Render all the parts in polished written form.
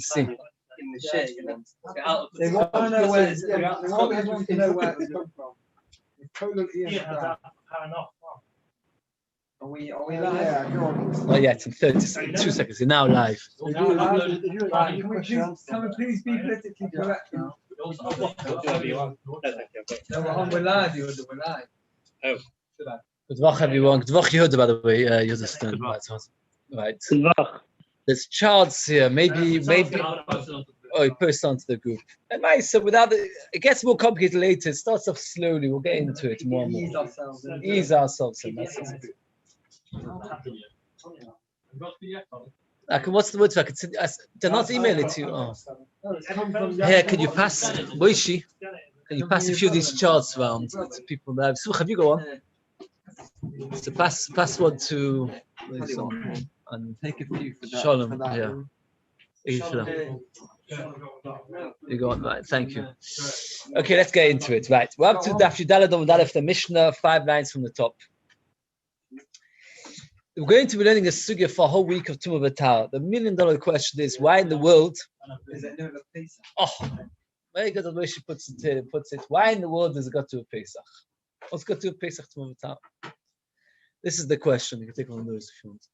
see. In the shit, you know. They want to know where it's everyone to know where it's come from. It's totally Fair enough. Are we live? Yeah, go on. Oh yeah, it's in 2 seconds. You're now live. Can we please be politically correct now? No, we're live. We're live. Oh. Good luck, everyone. Good luck, Yehuda, by the way. Yehuda Steinberg. Right. There's charts here. Maybe. Oh, you post onto the group. And nice. So it gets more complicated later. It starts off slowly. We'll get into it more and more. Ease ourselves in. That's it. What's the word for it? They're not email it to you. Oh. Here, can you pass, Boishi? Can you pass a few of these charts around to people there? So, have you go on? So pass one to and Take a few for that. Shalom. Yeah. You go on, right? Thank you. Okay, let's get into it. Right, we're up to Daf Yudalad Amud Aleph, the Mishnah, 5 lines from the top. We're going to be learning a sugya for a whole week of Tumah V'Tara. The $1 million question is, why in the world? Very good. The way she puts it. Why in the world does it got to a Pesach? What's got to a Pesach Tumah V'Tara? This is the question. You can take one of those if you want.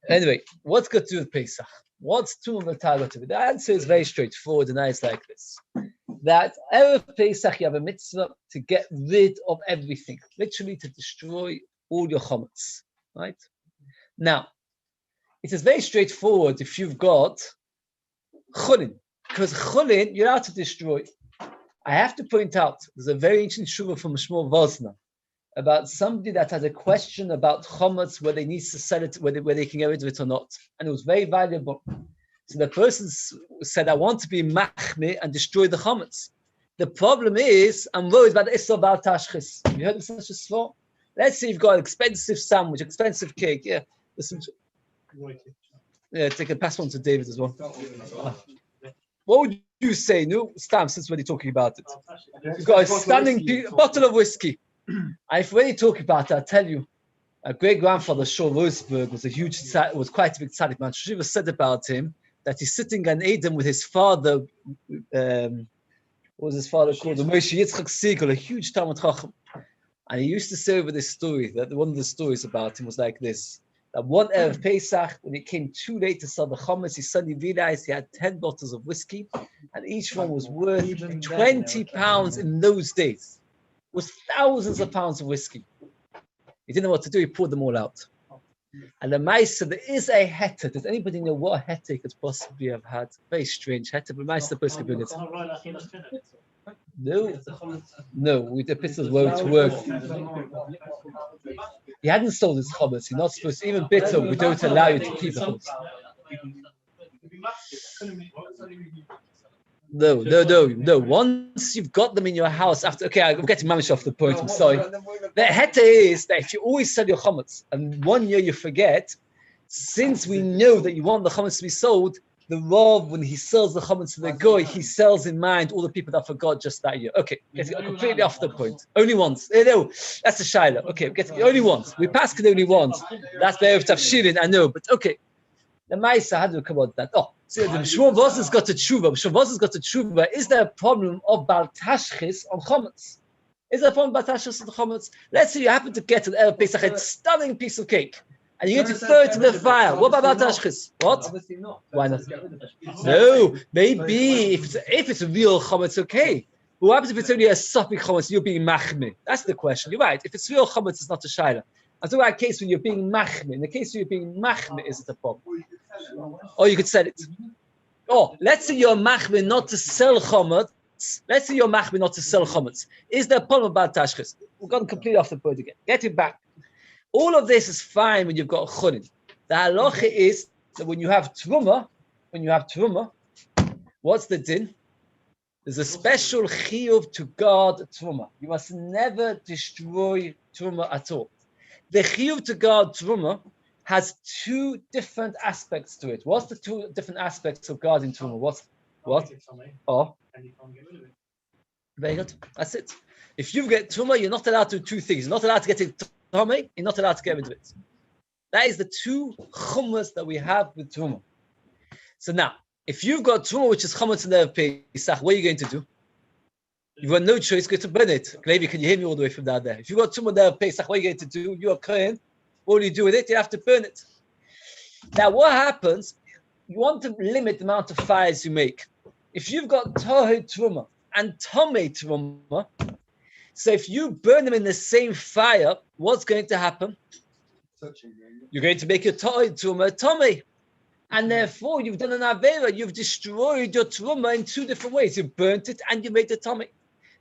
Anyway, what's got to do with Pesach? What's Tumah V'Tara got to do? The answer is very straightforward, and it's like this: that Erev Pesach you have a mitzvah to get rid of everything, literally to destroy all your chametz. Right now, it is very straightforward if you've got chulin, because chulin you're allowed to destroy. I have to point out there's a very ancient shuvah from Shmuel Vosna about somebody that had a question about chametz, whether they need to sell it, whether they can get rid of it or not, and it was very valuable. So the person said, "I want to be machmir and destroy the chametz." The problem is, I'm worried about the isur bal tashchis. Have you heard of such a svor? Let's say you've got an expensive sandwich, expensive cake. Yeah, listen. Take a pass one to David as well. What would you say? No, Stam, since we're talking about it. You've got a stunning bottle of whiskey. I've already talked about it. I'll tell you. A great grandfather, Shiur Rosenberg, was quite a big tzaddik man. Shiva said about him that he's sitting in Eden with his father. What was his father called? The Moshe Yitzchak Siegel, a huge Talmud Chacham. And he used to say over this story that one of the stories about him was like this: that one Erev Pesach, when it came too late to sell the chametz, he suddenly realized he had 10 bottles of whiskey, and each one was worth 20 pounds in those days. It was thousands of pounds of whiskey. He didn't know what to do. He poured them all out. And the Meister, there is a heter. Does anybody know what a heter he could possibly have had? Very strange heter, but Meister supposed to bring it. No, with the pistols won't work. He hadn't sold his chametz. You're not supposed to, even bitter, we don't allow you to keep the chametz. No. Once you've got them in your house, I'm getting mamish off the point, I'm sorry. The heter is that if you always sell your chametz, and 1 year you forget, since we know that you want the chametz to be sold, the Rav, when he sells the chametz to the goy, he sells in mind all the people that forgot just that year. Okay, getting completely off the point. Only once. No, that's the shiloh. Okay, only once. We pass it only once. That's the Erev Tafshilin, I know, but okay. The Maisa, how do we come out that? Oh, so the Shmuel Vosna's got a tshuva. Is there a problem of bal tashchis on chametz? Is there a problem of bal tashchis on chametz? Let's say you happen to get an Erev Pesach, a stunning piece of cake, and you're going to throw it to the fire. What about bal tashchis? What? Obviously not. Why not? No, maybe if it's a real chametz, okay. But what happens if it's only a sophic chametz? You're being machmir. That's the question. You're right. If it's real chametz, it's not a shayla. I'm talking about a case when you're being machmir. In the case where you're being machmir, is it a problem? Or you could sell it. Oh, let's say you're machmir not to sell chametz. Let's say you're machmir not to sell chametz. Is there a problem about tashchis? We've gone completely off the point again. Get it back. All of this is fine when you've got chulin. The halacha is that when you have truma, what's the din? There's a special chiyuv to guard truma. You must never destroy truma at all. The chiyuv to guard truma has 2 different aspects to it. What's the 2 different aspects of guarding truma? What? Oh. Very good. That's it. If you get truma, you're not allowed to do 2 things. You're not allowed to get it tummy, you're not allowed to get rid of it. That is the 2 chumras that we have with truma. So now, if you've got tumor which is chametz in the Pesach, what are you going to do? You've got no choice, go to burn it. Maybe can you hear me all the way from down there? If you've got tumor there of Pesach, what are you going to do? You're a kohen. What do you do with it? You have to burn it. Now, what happens? You want to limit the amount of fires you make. If you've got tohu truma and tomei truma, so if you burn them in the same fire, what's going to happen? You're going to make your tohu truma tomei. And therefore, you've done an avera. You've destroyed your truma in two different ways. You burnt it and you made the tomei.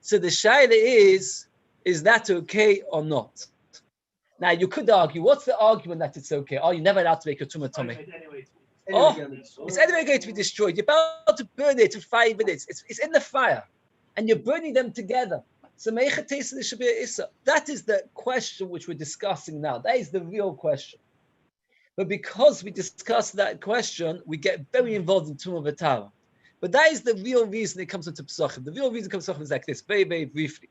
So the shaila is that okay or not? Now, you could argue, what's the argument that it's okay? Oh, you're never allowed to make your truma tomei. It's anyway going to be destroyed. You're about to burn it in 5 minutes. It's in the fire. And you're burning them together. So that is the question which we're discussing now. That is the real question. But because we discuss that question, we get very involved in Tumah V'Tara. But that is the real reason it comes into Pesachim. The real reason it comes to Pesachim is like this, very, very briefly.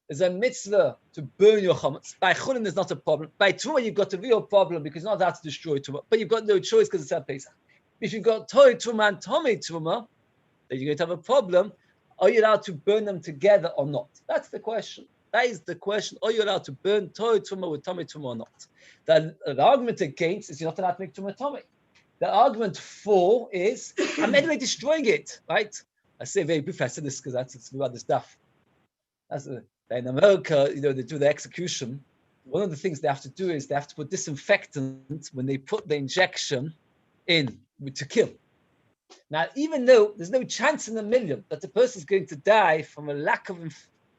There's a mitzvah to burn your chametz. By Chulin, there's not a problem. By Tumah, you've got a real problem because you're not allowed to destroy Tumah. But you've got no choice because it's at Pesach. If you've got Toy Tumah and Tomei Tumah, then you're going to have a problem. Are you allowed to burn them together or not? That's the question. That is the question. Are you allowed to burn Toy Tumah with Tomei Tumah or not? The argument against is you're not allowed to make Tumah Tomei. The argument for is, I'm anyway destroying it, right? I say very briefly, I said this because it's about this stuff. In America, they do the execution. One of the things they have to do is they have to put disinfectant when they put the injection in to kill. Now, even though there's no chance in a million that the person is going to die from a lack of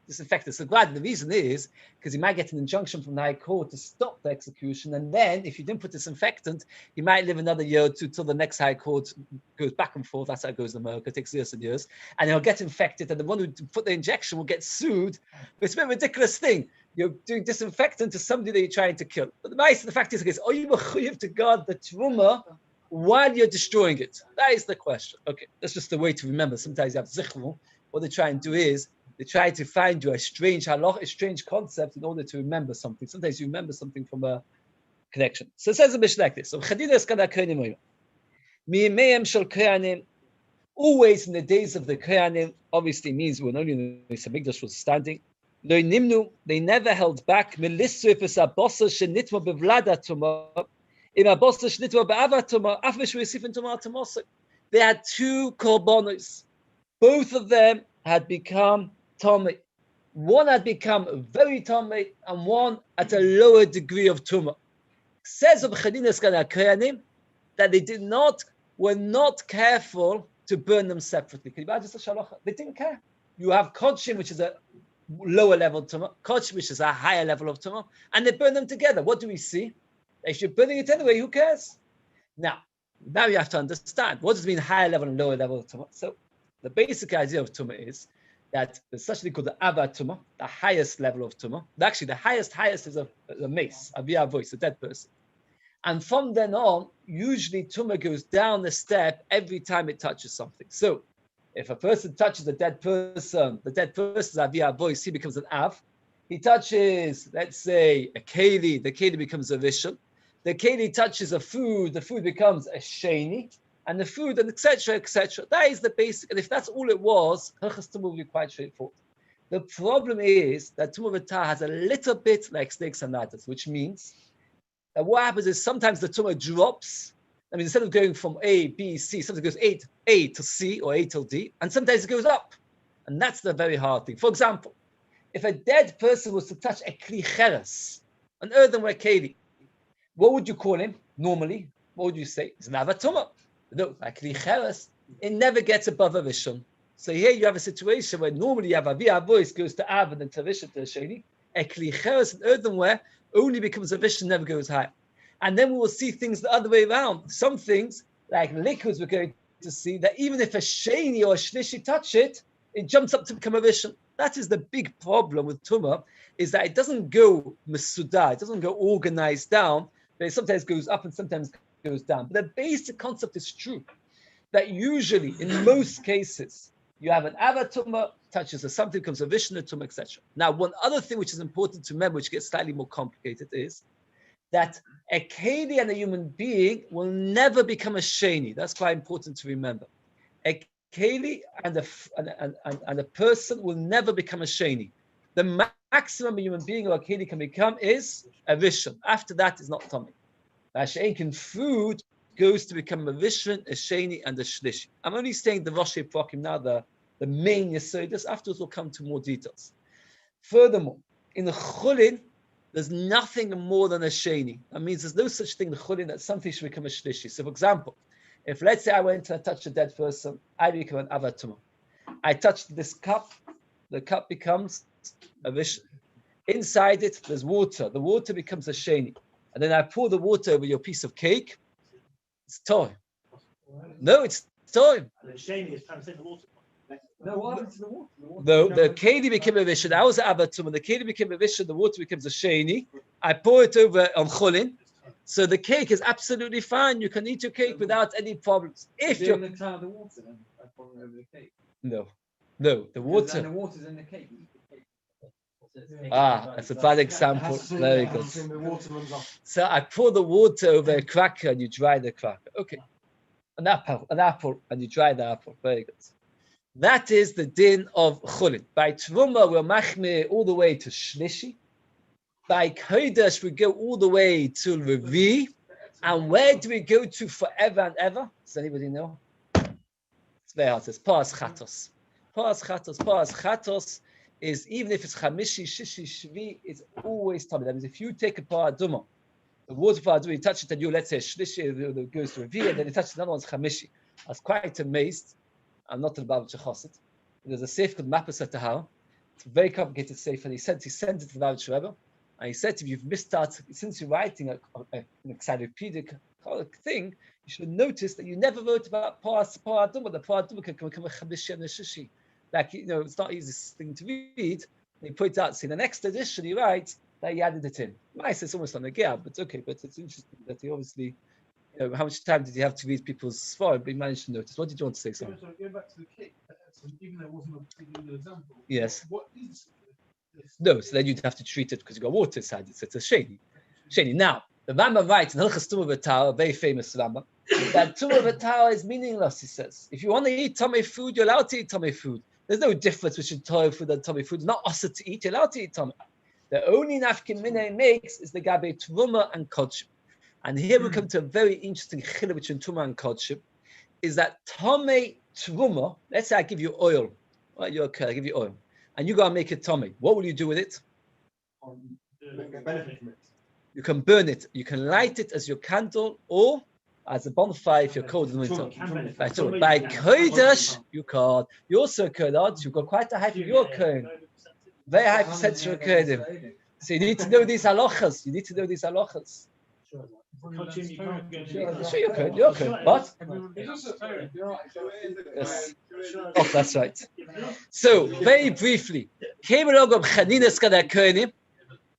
disinfectant, so glad the reason is because he might get an injunction from the High Court to stop the execution, and then if you didn't put disinfectant, he might live another year or two till the next High Court goes back and forth. That's how it goes in America. It takes years and years, and he'll get infected, and the one who put the injection will get sued. It's a bit of a ridiculous thing. You're doing disinfectant to somebody that you're trying to kill. But the fact is, are you mechuyev to guard the truma while you're destroying it? That is the question. Okay, that's just the way to remember. Sometimes you have zichron. What they try and do is they try to find you a strange halach, a strange concept in order to remember something. Sometimes you remember something from a connection. So it says a Mishnah like this. So always in the days of the Kohanim, obviously means when only the Mikdash was standing. They never held back. They had two korbanos. Both of them had become Tomei. One had become very Tomei, and one at a lower degree of Tumah. Says of Chadinas Kohanim that they were not careful to burn them separately. Can you imagine such halacha? They didn't care. You have Kodshim, which is a lower level of Tumah, Kodshim, which is a higher level of Tumah, and they burn them together. What do we see? If you're burning it anyway, who cares? Now you have to understand, what does it mean higher level and lower level of Tumah? So the basic idea of Tumah is that there's such a thing called the Ava Tumah, the highest level of Tumah. Actually, the highest is a mace, a via voice, a dead person. And from then on, usually Tumah goes down the step every time it touches something. So if a person touches the dead person's via voice, he becomes an Av. He touches, let's say, a Keli, the Keli becomes a Rishon. The Keli touches a food, the food becomes a Sheni. And the food, and etc., etc. That is the basic. And if that's all it was, Hilchas Tumah will be quite straightforward. The problem is that Tumah V'Tara has a little bit like snakes and ladders, which means that what happens is sometimes the Tumah drops. I mean, instead of going from A, B, C, sometimes it goes A to C or A till D, and sometimes it goes up. And that's the very hard thing. For example, if a dead person was to touch a kli cheres, an earthenware keli, what would you call him normally? What would you say? It's an Avatumah. No, like Licheres, it never gets above a Rishon. So here you have a situation where normally you have a via voice goes to Av and then to Rishon to Sheni. A Licheres and earthenware only becomes a Rishon, never goes high. And then we will see things the other way around. Some things, like liquids, we're going to see that even if a Sheni or a Shlishi touch it, it jumps up to become a Rishon. That is the big problem with Tumah, is that it doesn't go Mesudah, it doesn't go organized down, but it sometimes goes up and sometimes goes down. But the basic concept is true, that usually, in most cases, you have an Avatumah, touches something, becomes a Vishnu Tumah, etc. Now, one other thing which is important to remember, which gets slightly more complicated, is that a keli and a human being will never become a sheni. That's quite important to remember. A keli and a person will never become a sheni. The maximum a human being or a keli can become is a rishon. After that is not tummy. Masha'enkin food goes to become a rishon, a sheni, and a shlishi. I'm only saying the Rosh Prakim now, the main yesodus. Afterwards we'll come to more details. Furthermore, in the chulin, there's nothing more than a sheni. That means there's no such thing in the chulin that something should become a shlishi. So, for example, if let's say I went and touched a dead person, I become an avatuma. I touched this cup, the cup becomes a rishon. Inside it, there's water. The water becomes a sheni. And then I pour the water over your piece of cake. It's toy. No, it's toy. And the sheni is transcend the water. No, what happened to the water? The keli became a rishon. I was an abatum, and the keli became a rishon. The water becomes a sheni. I pour it over on chulin, so the cake is absolutely fine. You can eat your cake without any problems. If you're in the cloud of the water, then I pour it over the cake. no, the And the water. water's in the cake. That's a bad example. Very good. So I pour the water over a cracker, and you dry the cracker. Okay, an apple, and you dry the apple. Very good. That is the din of chulin. By Truma, we're machmir all the way to Shlishi. By Kodesh, we go all the way to Revi. And where do we go to forever and ever? Does anybody know? It's very hard. It's Paras Chatos. Paras Chatos is, even if it's Chamishi, Shishi, Shvi, it's always tummy. That means if you take a Paraduma, the water Paraduma, you touch it, and you, let's say, Shlishi, it goes to Revi, and then you touch another one's Chamishi. I was quite amazed. I'm not the Baruch Chosid. There's a safe called Mappas Tahara. It's a very complicated safe, and he sent it to the Baruch Rebbe, and he said, if you've missed out, since you're writing an encyclopedic thing, you should notice that you never wrote about Paraduma. The Paraduma can become a Chamishi and a Shishi. Like, it's not the easiest thing to read. And he points out, see, the next edition he writes that he added it in. Nice, it's almost on the gap, but it's okay. But it's interesting that he obviously. How much time did you have to read people's svar? But you managed to notice. What did you want to say, Simon? Go back to the cake. So even though it wasn't a particular example. Yes. What is this? No, so then you'd have to treat it because you got water inside it. So it's a sheni. Now, the Rambam writes in Hilchas Tumah V'Tara, a very famous Rambam, that Tumah V'Tara is meaningless, he says. If you want to eat tummy food, you're allowed to eat tummy food. There's no difference between Torah food and tummy food. It's not also to eat, you're allowed to eat tummy. The only nafkin minay makes is the gabe Truma and Kodshim. And here we come to a very interesting chiluk between Truma and Kodshim, is that Tomei Truma, let's say I give you oil, right? You're okay, I give you oil, and you go and make a Tomei. What will you do with it? Benefit from it. You can burn it, you can light it as your candle, or as a bonfire if you're cold in the winter. By Kodesh, you can't. You also could, you've got quite a high for your Kohen. Very high percentage of Kohen. So you need to know these halachas. Sure, you could. But yes. Oh, that's right. So very briefly, came along of Chaninas Kohanim,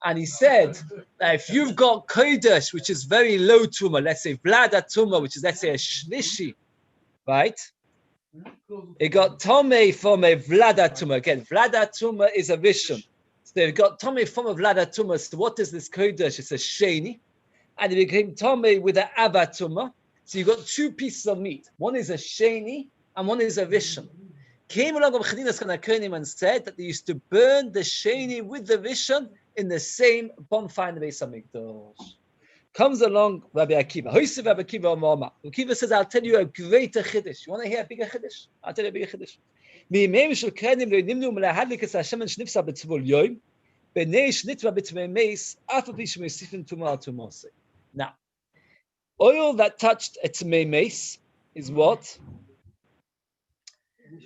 and he said that if you've got kodesh, which is very low tumah, let's say vlada tumah, which is let's say a shlishi, right? It got tomei from a vlada tumah. Again, vlada tumah is a rishon. So they've got tomei from a vlada tumah. So what is this kodesh? It's a sheni. And it became tomei with an avatuma. So you've got two pieces of meat. One is a sheni and one is a rishon. Came along of Chaninas Kohanim and said that they used to burn the sheni with the rishon in the same bonfire in the Beis Hamikdash. Comes along Rabbi Akiva. Hoysev Rabbi Akiva Omar. Akiva says, I'll tell you a greater chiddush. You want to hear a bigger chiddush? I'll tell you a bigger chiddush. Mi'imei shel Kohanim lo nimnu melahadlikas Hashem shnifsa b'tzvul yoim. B'nei shnitva b'tzvei meis af al pi shmeisifin tumah tumosei. Now, oil that touched a tmei meis is what?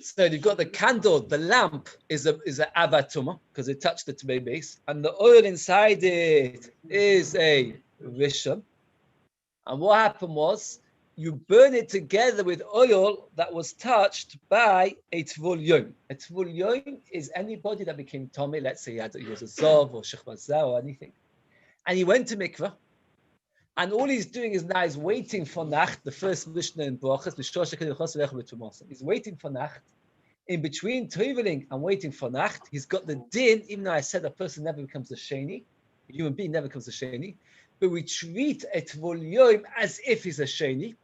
So you've got the candle, the lamp is an avatuma because it touched the tmei meis, and the oil inside it is a rishon. And what happened was you burn it together with oil that was touched by a tvul yom. A tvul yom is anybody that became tomei. Let's say he was a zov or shechmazah or anything, and he went to mikveh. And all he's doing is now he's waiting for Nacht, the first Mishnah in Brachas. He's waiting for Nacht. In between traveling and waiting for Nacht, he's got the din, even though I said a person never becomes a sheni, a human being never becomes a sheni, but we treat a Tvul Yoim as if he's a Sheni.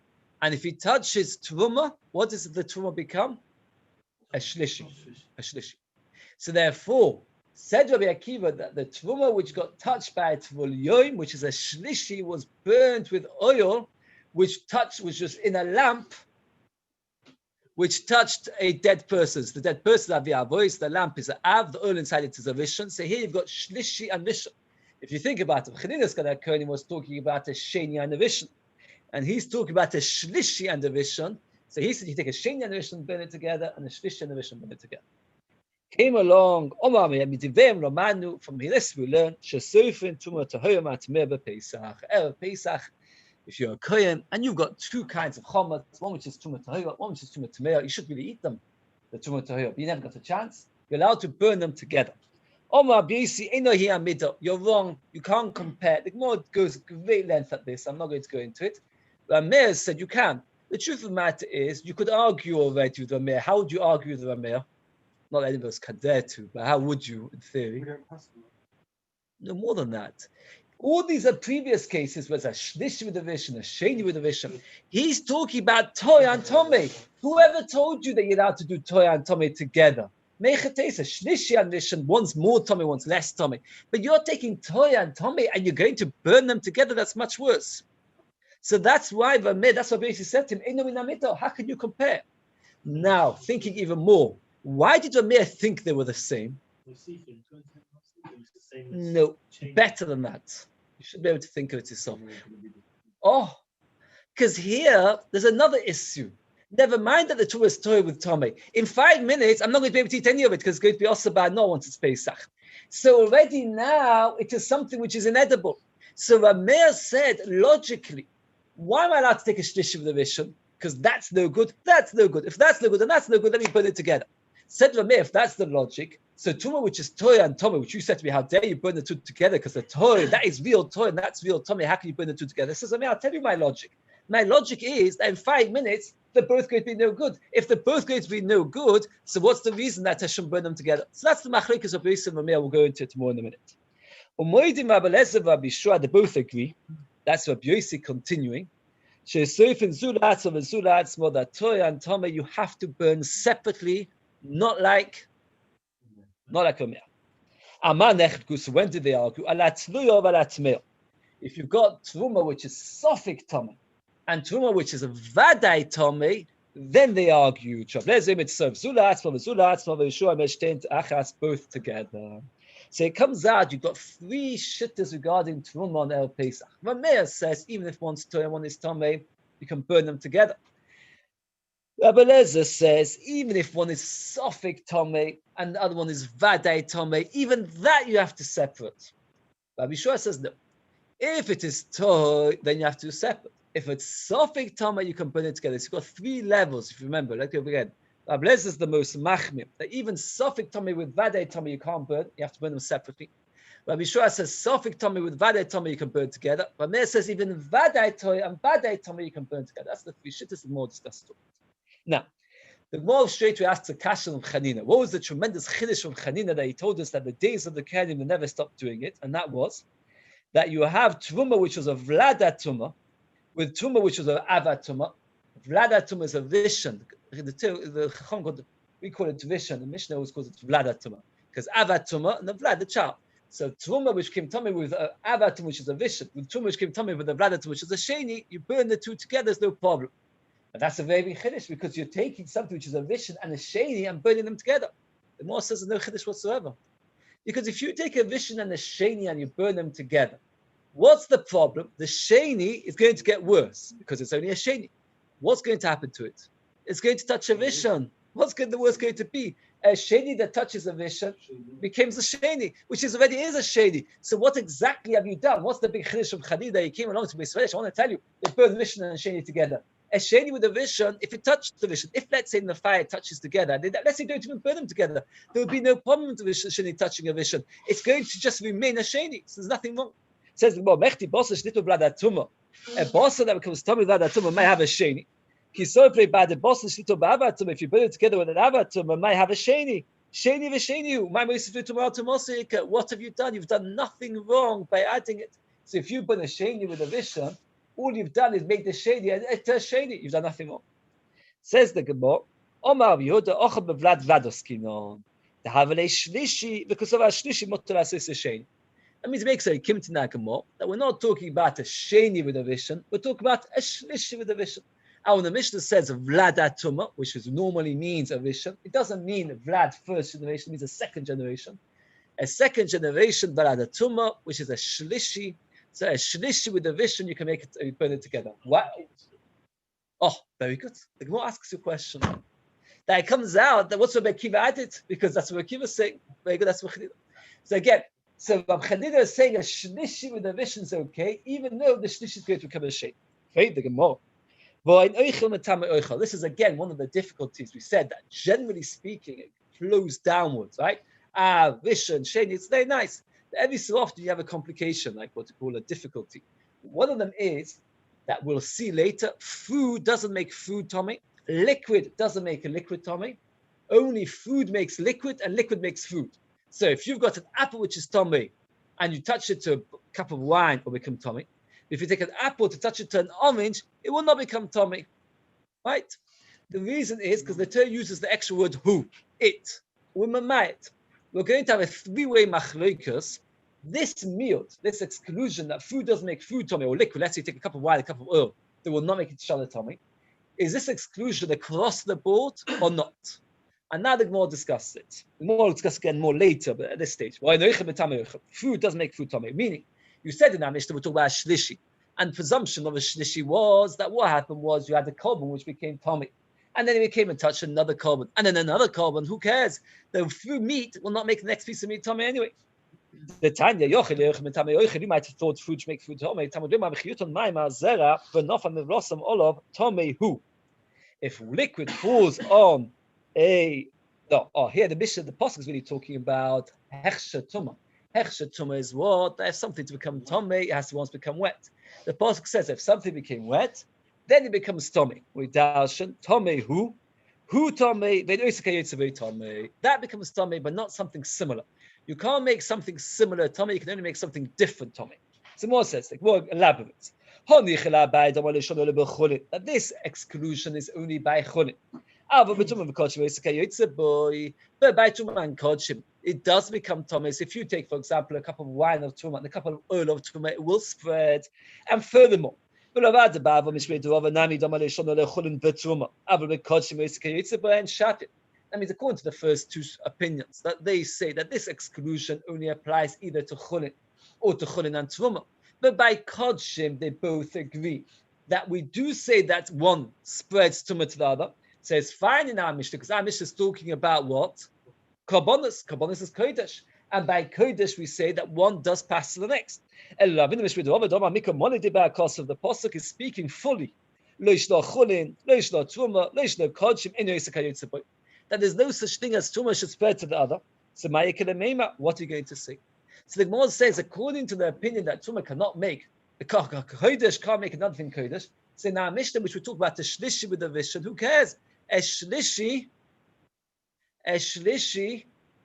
And if he touches Truma, what does the Truma become? A Shlishi. A Shlishi. So therefore, said Rabbi Akiva that the Truma which got touched by a Tvul Yoim, which is a Shlishi, was burnt with oil, which was in a lamp, which touched a dead person. So the dead person have the avois, the lamp is an av, the oil inside it is a rishon. So here you've got shlishi and rishon. If you think about it, Chanina's Kohen was talking about a sheni and a rishon, and he's talking about a shlishi and a rishon. So he said you take a sheni and a rishon, burn it together, and a shlishi and a rishon, burn it together. Came along, Omar Midivem Romanu. From this we learn Shesufin Tumah Tahoyam Atmeh Pesach. Erev Pesach. If you're a Kohen and you've got two kinds of chometz, one which is Tumah Tahira, one which is Tumah Tameh, you should really eat them, the Tumah Tahira, but you never got a chance. You're allowed to burn them together. Omar B'yisi Eino Hi Amidah. You're wrong. You can't compare. The Gemara goes great length at this. I'm not going to go into it. But Rameir said you can. The truth of the matter is, you could argue already with Rameir. How would you argue with Rameir? Not that any of us can dare to, but how would you, in theory? No more than that. All these are previous cases where it's a shlishi with a vision, a sheni with a vision. He's talking about toy and tome. Whoever told you that you're allowed to do toy and tome together? Mechatesa, shlishi and vision, one's more tome, one's less tome. But you're taking toy and tome and you're going to burn them together. That's much worse. So that's why that's what basically said to him. How can you compare? Now, thinking even more, why did Rameir think they were the same? No, better than that. You should be able to think of it yourself. Oh, because here there's another issue. Never mind that the Torah is toy with Tomei. In 5 minutes, I'm not going to be able to eat any of it because it's going to be also bad no once it's Pesach. So already now it is something which is inedible. So Rameir said logically, why am I allowed to take a shlish of the Rishon? Because that's no good, that's no good. If that's no good and that's no good, let me put it together. Said Rameir, if that's the logic, so Tumah, which is Toy and Tomei, which you said to me, how dare you burn the two together? Because the Toy, that is real Toy and that's real Tomei. How can you burn the two together? Says Rameir, I'll tell you my logic. My logic is that in 5 minutes, they're both going to be no good. If they're both going to be no good, so what's the reason that I shouldn't burn them together? So that's the machlokes of Yosef and Rameir. We'll go into it more in a minute. Umoidim Rabbi Eliezer and Rabbi Shua, they both agree. That's Rabbi Yosef continuing. She'esofin zulatzma and zulatzma, that Toy and Tomei, you have to burn separately, not like Rameir. Amanech, because when did they argue? If you've got Truma, which is Sofik Tomei, and Truma, which is a Vadai Tomei, then they argue. Both together. So it comes out, you've got 3 shittas regarding Truma on El Pesach. Rameir says, even if one's Toy and one is Tomei, you can burn them together. Rabbi Eliezer says, even if one is Sofik Tomei and the other one is Vadai Tomei, even that you have to separate. Rabbi Shua says, no. If it is Toy, then you have to separate. If it's Sofik Tomei, you can burn it together. So you've got 3 levels, if you remember. Let's go again. Rabbi Eliezer is the most machmir. That even Sofik Tomei with Vadai Tomei you can't burn. You have to burn them separately. Rabbi Shua says Sofik Tomei with Vadai Tomei you can burn together. Rameir says even Vadai Toy and Vadai Tomei you can burn together. That's the 3 shittas and more discussed. Now, the more straight we asked the Kashan of Chanina. What was the tremendous chiddush from Chanina that he told us that the days of the Kehanim they never stopped doing it, and that was that you have Truma which was a Vlada Truma with Truma which was a Ava Truma. Vlada Truma is a Vishan. We call it Vishan. The Mishnah always calls it Vlada Truma because Ava Truma and the Vlad the child. So Truma which came tummy with Ava Truma which is a Vishan, with Truma which came tummy with the Vlada Truma which is a Sheni, you burn the two together, there's no problem. And that's a very big chiddush because you're taking something which is a Vishan and a Sheni and burning them together. The Gemara says there's no chiddush whatsoever. Because if you take a Vishan and a Sheni and you burn them together, what's the problem? The Sheni is going to get worse because it's only a Sheni. What's going to happen to it? It's going to touch a Vishan. What's the worst going to be? A Sheni that touches a Vishan becomes a Sheni, which is already is a Sheni. So what exactly have you done? What's the big chiddush of Chanina? He came along to Beis. I want to tell you, they burn Vishan and Sheni together. A Sheni with a Vishan, if it touches the Vishan, if let's say in the fire it touches together, let's say don't even burn them together, there will be no problem with the Sheni touching a Vishan. It's going to just remain a Sheni. So there's nothing wrong. It says the Mechti Bosa Shlito Vlada Tuma. A Bosa that becomes Tomei Vlada Tuma might have a Sheni. Kisofre by the Bosa Shlito Bava Tuma. If you burn it together with an Ava Tuma, might have a Sheni. Sheni v'Sheni. What have you done? You've done nothing wrong by adding it. So if you put a sheni with a rishon, all you've done is make the sheni and it's a sheni. You've done nothing more. Says the Gemara, Omar Yehuda Ochad Bevlad Vadoskinon. The Havale Shlishi, because of our Shlishi Motor Asis Sheni. That means it makes a Kim Tanakamo that we're not talking about a sheni with a rishon, we're talking about a shlishi with a rishon. Now, when the Mishnah says Vlad Atuma, which normally means a rishon, it doesn't mean Vlad first generation, it means a second generation. A second generation Vlad Atuma, which is a shlishi. So a shlishi with a rishon, you can make it, you put it together. Wow. Oh, very good. The Gemara asks you a question. That it comes out that what's Rabbi Akiva added? Because that's what Rabbi Akiva is saying. Very good, that's what Chedida. So again, so Rabbi Chedida is saying a shlishi with a rishon is okay, even though the shlishi is going to become a sheni. Right, the Gemara. This is again one of the difficulties. We said that generally speaking, it flows downwards, right? Rishon, sheni, it's very nice. Every so often you have a complication, like what you call a difficulty. One of them is that we'll see later, food doesn't make food tummy. Liquid doesn't make a liquid tummy. Only food makes liquid and liquid makes food. So if you've got an apple which is tummy and you touch it to a cup of wine, it will become tummy. If you take an apple to touch it to an orange, it will not become tummy. Right? The reason is because the Torah uses the extra word hu, it. We're going to have a three-way machlokas. This meal, this exclusion that food doesn't make food tummy or liquid, let's say you take a cup of wine, a cup of oil, they will not make it shana tummy. Is this exclusion across the board or not? And now the Gemara discusses it. The Gemara will discuss again more later, but at this stage, food doesn't make food tummy. Meaning, you said in our Mishnah, we're talking about a shlishi. And presumption of a shlishi was that what happened was you had a carbon which became tummy. And then it became in touch with another carbon. And then another carbon, who cares? The food meat will not make the next piece of meat tummy anyway. The Tanya, you might have thought food should make food tummy. If liquid falls on here the Mishnah, the Pasuk is really talking about hechsher tumah. Hechsher tumah is what? That if something to become tummy, it has to once become wet. The Pasuk says if something became wet, then it becomes tummy. With darshan tummy who tummy, that becomes tummy, but not something similar. You can't make something similar tummy. You can only make something different tummy. So more says, like more elaborate. That this exclusion is only by chulin. It does become tummy. So if you take, for example, a cup of wine of tumah and a cup of oil of tumah, it will spread. And furthermore, that means according to the first two opinions, that they say that this exclusion only applies either to chulin or to chulin and truma. But by kodshim, they both agree that we do say that one spreads tumah to the other. So it's fine in our Mishnah, because our Mishnah is talking about what? Karbonos. Karbonos is kodesh. And by kodesh, we say that one does pass to the next. The Pasuk is speaking fully. That there's no such thing as tumah should spread to the other. So what are you going to say? So the Gemara says, according to the opinion that tumah cannot make, the kodesh can't make another thing kodesh. So in our Mishnah, which we talk about the shlishi with the rishon, who cares? A shlishi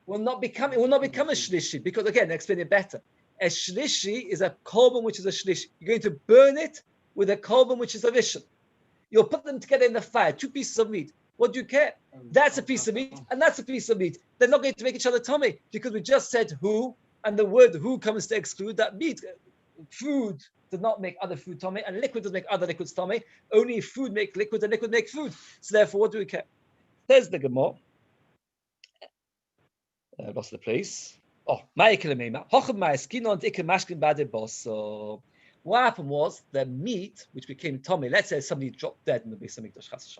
will not become a shlishi, because again, explain it better. A shlishi is a korban which is a shlishi. You're going to burn it with a korban which is a rishon. You'll put them together in the fire, two pieces of meat. What do you care? That's a piece of meat, and that's a piece of meat. They're not going to make each other tummy, because we just said who, and the word who comes to exclude that meat. Food does not make other food tummy, and liquid does make other liquids tummy. Only food make liquid, and liquid make food. So therefore, what do we care? There's the Gemara. I lost the place. Oh, what happened was the meat, which became tummy. Let's say somebody dropped dead in the Beis Hamikdash.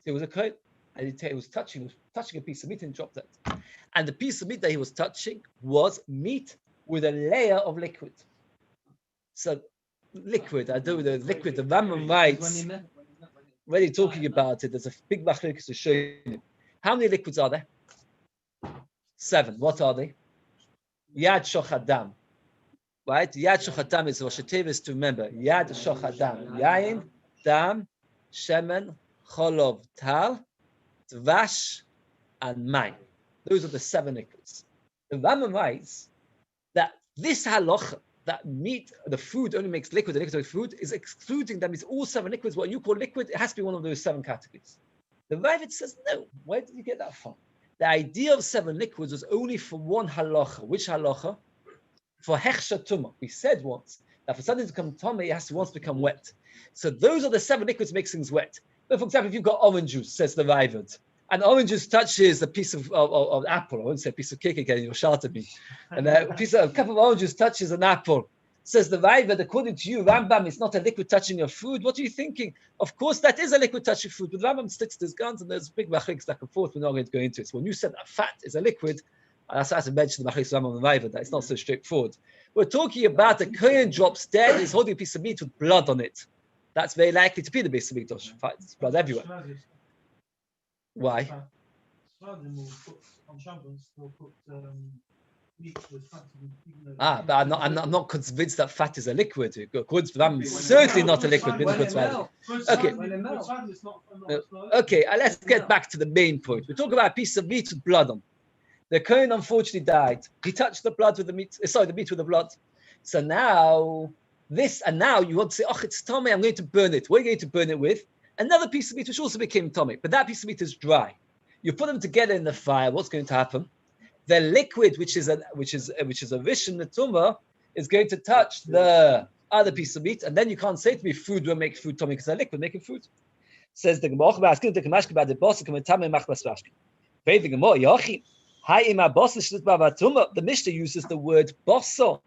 It was a kohen, and he was touching a piece of meat and dropped it. And the piece of meat that he was touching was meat with a layer of liquid. So liquid, the Rambam writes, when he's talking about it, there's a big machlokes to show you. How many liquids are there? 7. What are they? Yad Shochadam. Right? Yad Shochadam is Rosh Hashanah to remember. Yad Shochadam. Yain, Dam, Shemen, Cholov, Tal, Dvash, and Mayim. Those are the 7 liquids. The Rambam writes that this halacha, that meat, the food only makes liquid, the liquid makes food, is excluding that means all 7 liquids, what you call liquid, it has to be one of those 7 categories. The Ravid says, no, where did you get that from? The idea of 7 liquids was only for one halacha. Which halacha? For hechsha tumah. We said once that for something to become tumah, it has to once become wet. So those are the 7 liquids that makes things wet. But for example, if you've got orange juice, says the Ravid, and orange juice touches a piece of apple, I wouldn't say a piece of cake again, you'll shout at me. And a cup of orange juice touches an apple. Says the Ravid, according to you, Rambam is not a liquid touching your food. What are you thinking? Of course, that is a liquid touching food, but Rambam sticks to his guns, and there's big machliks back and forth. We're not going to go into it. So when you said that fat is a liquid, that's as I mentioned the machliks Rambam and Ravid, that it's not so straightforward. We're talking about a kohen drops dead, he's holding a piece of meat with blood on it. That's very likely to be the base of mikdash. It's blood everywhere. Why? But I'm not convinced that fat is a liquid. According to them, it's certainly not a liquid. Okay. Okay, let's get back to the main point. We talk about a piece of meat with blood on. The kohen unfortunately died. He touched the blood with the meat. The meat with the blood. So now you want to say, oh, it's tummy. I'm going to burn it. What are you going to burn it with? Another piece of meat which also became tummy, but that piece of meat is dry. You put them together in the fire. What's going to happen? The liquid, which is a rishon netumah, is going to touch the other piece of meat, and then you can't say to me, food will make food tummy because they're liquid making food. Says the Gemara, the Mishnah uses the word bosso.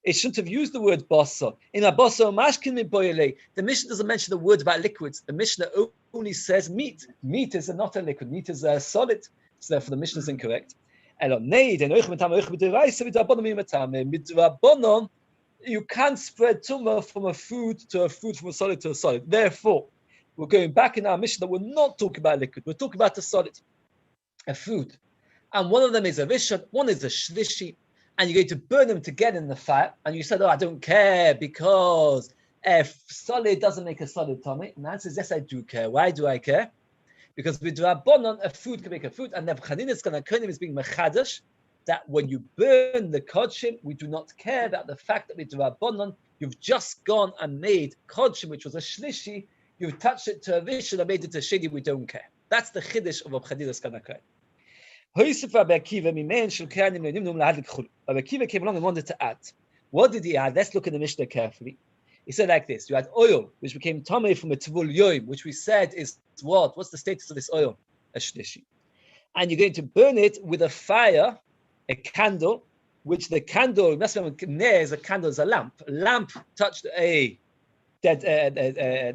It shouldn't have used the word bosso. In a bosso mashkin miboyele, the Mishnah doesn't mention the word about liquids. The Mishnah only says meat. Meat is not a liquid. Meat is a solid. So therefore, the Mishnah is incorrect. You can't spread tumah from a food from a solid to a solid. Therefore, we're going back in our Mishnah. We're not talking about liquid. We're talking about a solid, a food. And one of them is a rishon, one is a shlishi. And you're going to burn them together in the fire. And you said, oh, I don't care because a solid doesn't make a solid tummy. And the answer is, yes, I do care. Why do I care? Because with Rabbanon, a food can make a food. And Nebuchadnezzar's Kohanim is being mechadash, that when you burn the kodshim, we do not care about the fact that with Rabbanon, you've just gone and made kodshim, which was a shlishi, you've touched it to a rishon and made it to a sheni, we don't care. That's the chiddush of Nebuchadnezzar's Kohanim. Rabbi Akiva came along and wanted to add. What did he add? Let's look at the Mishnah carefully. He said like this: you had oil, which became tamei from a tvul yoim, which we said is what? What's the status of this oil? A shlishi. And you're going to burn it with a fire, a candle, which the candle, is a candle, is a lamp. A lamp touched a dead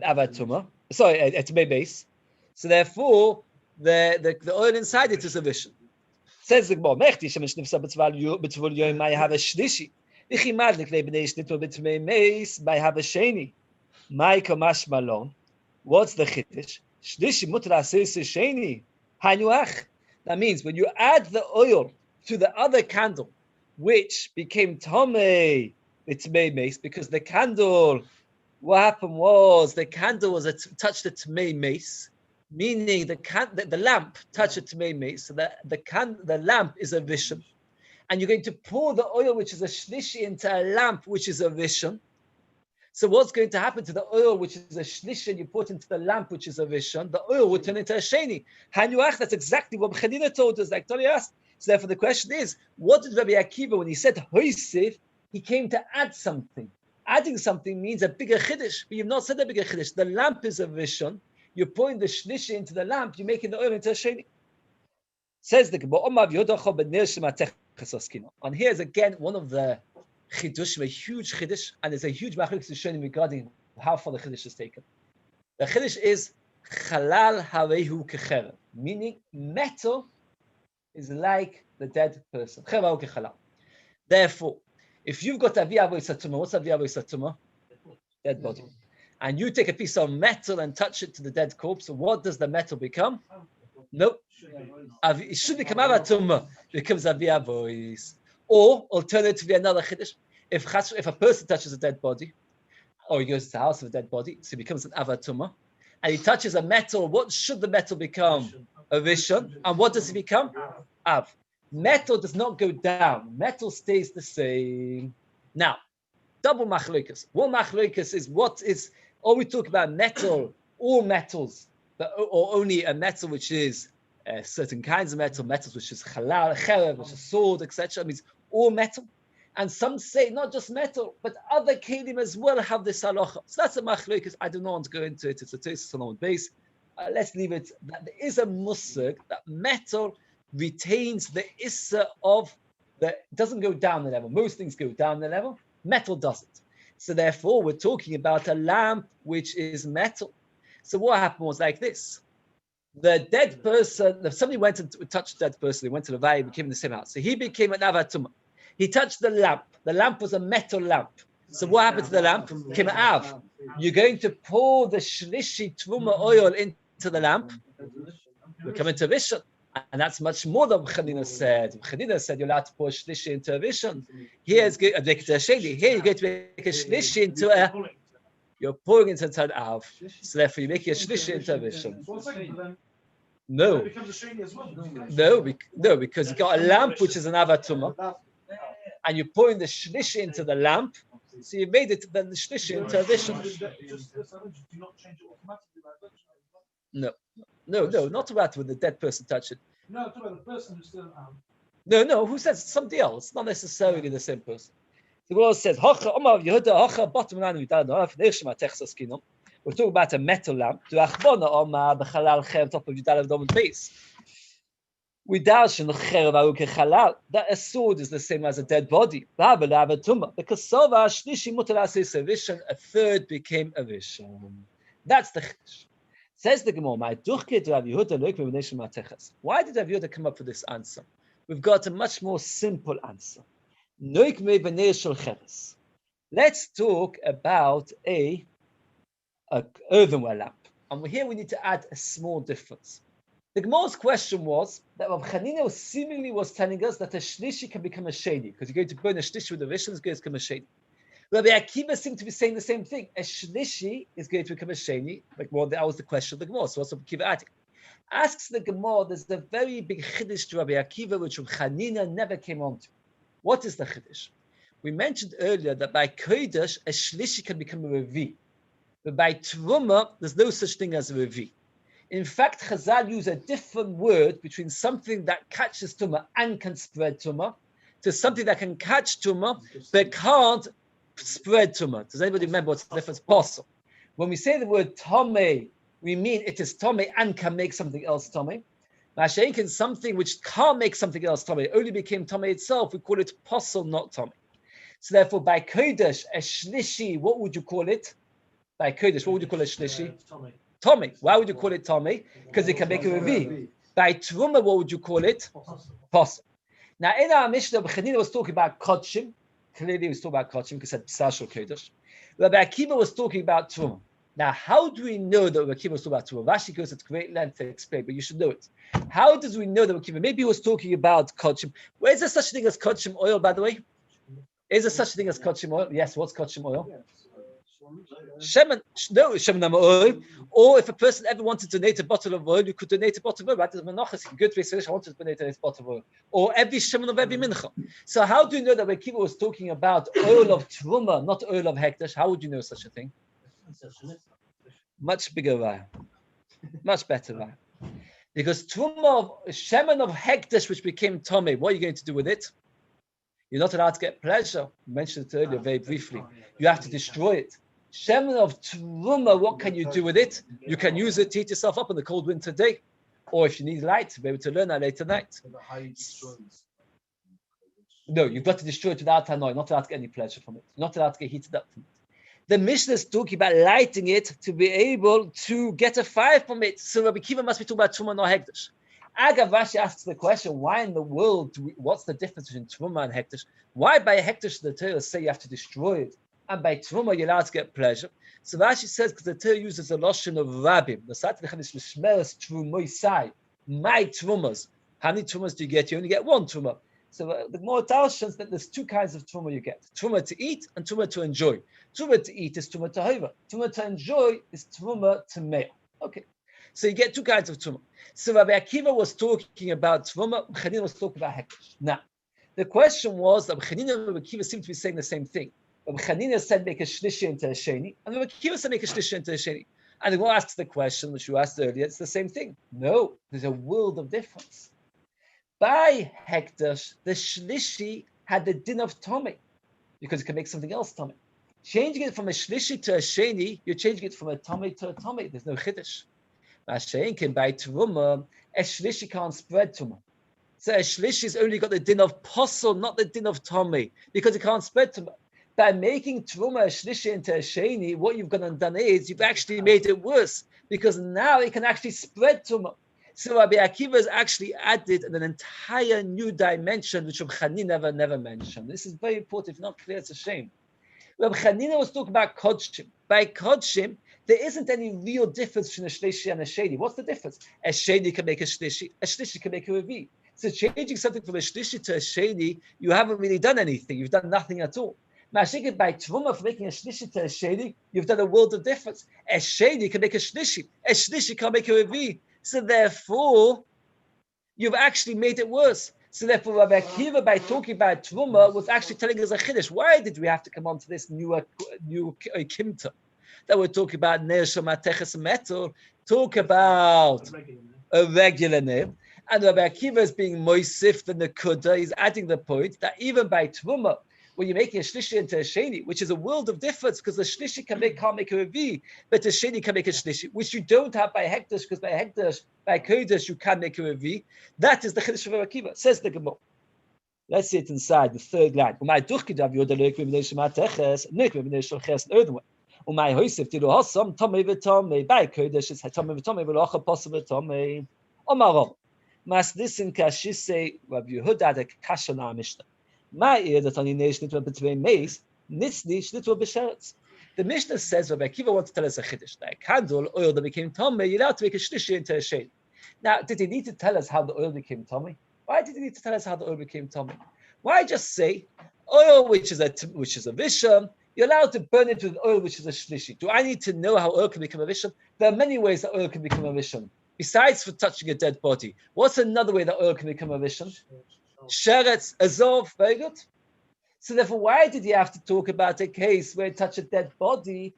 avatuma, sorry, a tamei base. So therefore, the oil inside it is a rishon. Says the Gemara, Mechti shemesh nifsa b'tzvul yoim may have a shlishi. Ichi madlik lebnei shnitu b'tmei meis may have a sheni. May kamash malon. What's the chiddush? Shlishi mutar asis sheni. Hanuach. That means when you add the oil to the other candle, which became tomei b'tmei meis, because the candle, what happened was the candle was touched the tmei meis. Meaning the lamp touched it to me, so that the lamp is a rishon, and you're going to pour the oil, which is a shlishi, into a lamp, which is a rishon. So what's going to happen to the oil, which is a shlishi, and you put into the lamp, which is a rishon? The oil will turn into a sheni. Hanuach. That's exactly what Bechadina told us. Like Tony asked. So therefore, the question is, what did Rabbi Akiva, when he said hoisif, he came to add something. Adding something means a bigger chiddush, but you've not said a bigger chiddush. The lamp is a rishon. You're pouring the shlishi into the lamp, you're making the oil into a sheni. Says the Gemara, and here's again one of the chidushim, a huge chiddush, and there's a huge machlokes to show regarding how far the chiddush is taken. The chiddush is chalal harehu kecherev, meaning metal is like the dead person. Therefore, if you've got avi avoy satuma, what's avi avoy satuma? Dead body. And you take a piece of metal and touch it to the dead corpse, so what does the metal become? Nope. It should become avatuma, becomes avia voice. Or alternatively, another chiddush. If a person touches a dead body, or he goes to the house of a dead body, so it becomes an avatuma, and he touches a metal, what should the metal become? A rishon. And what does it become? Av. Metal does not go down. Metal stays the same. Now, double machlokas. One machlokas is what is, or we talk about metal, all metals, but, or only a metal which is certain kinds of metal, metals which is halal, cherev, which is sword, etc. Means all metal. And some say not just metal, but other kelim as well have this halacha. So that's a machlokas. I do not want to go into it. It's a Tosis on base. Let's leave it. That there is a musag that metal retains the issa of the, doesn't go down the level. Most things go down the level. Metal doesn't. So therefore, we're talking about a lamp which is metal. So what happened was like this. The dead person, if somebody went and touched the dead person, they went to the valley, became in the same house. So he became an avatuma. He touched the lamp. The lamp was a metal lamp. So what happened to the lamp? Came an av. You're going to pour the shlishi truma oil into the lamp. We're coming to Rishon. And that's much more than Chanina said. Chanina said you're allowed to pour shlishi into a Rishon. Here it's going to make it a sheni. Here you're going to make a shlishi into a, you're pouring it into an av. So therefore you're making a shlishi into a Rishon. No. No, because you got a lamp which is an avatuma. And you're pouring the shlishi into the lamp, so you made it then the shlishi into a rishon. No, not about when the dead person touched it. No, it's about the person who's still out. No, who says somebody else? Not necessarily the same person. The Lord says, Yehuda, we're talking about a metal lamp. Top of Yudalav base. That a sword is the same as a dead body. Because a third became a rishon. That's the chiddush. Says the Gemara, why did Rav Yehuda come up with this answer? We've got a much more simple answer. Let's talk about a earthenware lamp. And here we need to add a small difference. The Gemara's question was that Rav Chanina seemingly was telling us that a shlishi can become a sheni, because you're going to burn a shlishi with a rishon, it's going to become a sheni. Rabbi Akiva seemed to be saying the same thing. A shlishi is going to become a sheni. Like, well, that was the question of the Gemara. So what's Rabbi Akiva adding? Asks the Gemara, there's a very big chiddush to Rabbi Akiva, which Rav Chanina never came on to. What is the chiddush? We mentioned earlier that by kodesh, a shlishi can become a revi. But by truma, there's no such thing as a revi. In fact, Chazal use a different word between something that catches tumah and can spread tumah to something that can catch tumah but can't spread tumah. Does anybody remember what's the difference? Possible. When we say the word tomei, we mean it is tomei and can make something else tomei. Mashenkin, something which can't make something else tomei, only became tomei itself. We call it possible, not tomei. So therefore, by kodesh, a shlishi, what would you call it? By kodesh, what would you call a shlishi? Tomei. Why would you call it Tomei? Because it can make a revi. By Truma, what would you call it? Possible. Now, in our Mishnah, Chanina was talking about Kodshim. Clearly, he was talking about Kodshim because it said Psashal Kodesh. Rabbi Akiva was talking about Truma. Now, how do we know that Rabbi Akiva was talking about Truma? Rashi goes at great length to explain, but you should know it. How does we know that Rabbi Akiva? Maybe he was talking about Kodshim. Well, is there such a thing as Kodshim oil, by the way? Is there such a thing as Kodshim oil? Yes, what's Kodshim oil? Shemen oil, or if a person ever wanted to donate a bottle of oil, you could donate a bottle of oil. Right? You can go to a I want to donate a bottle of oil, or every shemen of every mincha. So how do you know that when Kiva was talking about oil of truma, not oil of hekdesh? How would you know such a thing? Much bigger raya, much better raya. Because truma of shemen of hekdesh, which became tomei, what are you going to do with it? You're not allowed to get pleasure. You mentioned it earlier very briefly. You have to destroy it. Shemen of truma, what can you do with it? You can use it to heat yourself up on the cold winter day. Or if you need light, to be able to learn that later night. No, you've got to destroy it without hanoi. You're not allowed to get any pleasure from it. You're not allowed to get heated up from it. The Mishnah is talking about lighting it to be able to get a fire from it. So Rabbi Kiva must be talking about truma, not hekdesh. Agav, Rashi asks the question, why in the world, what's the difference between truma and hekdesh? Why by hekdesh the Torah say you have to destroy it? And by truma you're allowed to get pleasure. So Rashi says because the Torah uses a loshon of rabbim. The side of the chadish l'shmeres trumoisai. My trumas. How many trumas do you get? You only get one truma. So the more tells that there's two kinds of truma you get: truma to eat and truma to enjoy. Truma to eat is truma to hova. Truma to enjoy is truma to me'ah. Okay, so you get two kinds of truma. So Rabbi Akiva was talking about truma. Chanina was talking about hekdesh. Now, the question was that Chanina and Rabbi Akiva seem to be saying the same thing. Rabbi Chanina said make a shlishi into a sheni, and Rabbi Akiva said make a shlishi into a sheni. And the Gemara asks the question, which you asked earlier, it's the same thing. No, there's a world of difference. By Hekdesh, the shlishi had the din of Tomei, because it can make something else Tomei. Changing it from a shlishi to a sheni, you're changing it from a Tomei to a Tomei. There's no chiddush. Mashayin can buy Truma, a shlishi can't spread Truma. So a shlishi's only got the din of posel, not the din of Tomei, because it can't spread Truma. By making Truma a shlishi into a sheni, what you've gone and done is you've actually made it worse, because now it can actually spread Truma. So Rabbi Akiva has actually added an entire new dimension, which Rabbi Chanina never mentioned. This is very important. If not clear, it's a shame. Rabbi Chanina was talking about kodshim. By kodshim, there isn't any real difference between a shlishi and a sheni. What's the difference? A sheni can make a shlishi can make a revi. So changing something from a shlishi to a sheni, you haven't really done anything. You've done nothing at all. Mashikit by Truma for making a shlishi to a sheni, you've done a world of difference. A sheni can make a shlishi can't make a revi. So therefore, you've actually made it worse. So therefore, Rabbi Akiva, by talking about Truma, was actually telling us a chiddush. Why did we have to come on to this new kimta that we're talking about? Ner Shomateches metal. Talk about a regular name. And Rabbi Akiva is being moisif the nekuda. He's adding the point that even by Truma, when you're making a shlishi into a sheni, which is a world of difference, because the shlishi can't make a revi, but the sheni can make a shlishi, which you don't have by hekdesh, because by hekdesh, by kodesh, you can make a revi. That is the chiddush of Rabbi Akiva. Says the Gemara. Let's see it inside the third line. Mas listen kashise Rabbi Yehuda the Kashana Mishnah. The Mishnah says Rabbi Akiva wants to tell us a chiddush. Like candle, oil that became tummy, you're allowed to make a shlishi into a shade. Now, did he need to tell us how the oil became tummy? Why did he need to tell us how the oil became tummy? Why just say oil which is a visham, you're allowed to burn it with oil which is a shlishi? Do I need to know how oil can become a visham? There are many ways that oil can become a visham. Besides for touching a dead body, what's another way that oil can become a visham? Sheretz, azov, very good. So therefore, why did he have to talk about a case where it touched a dead body?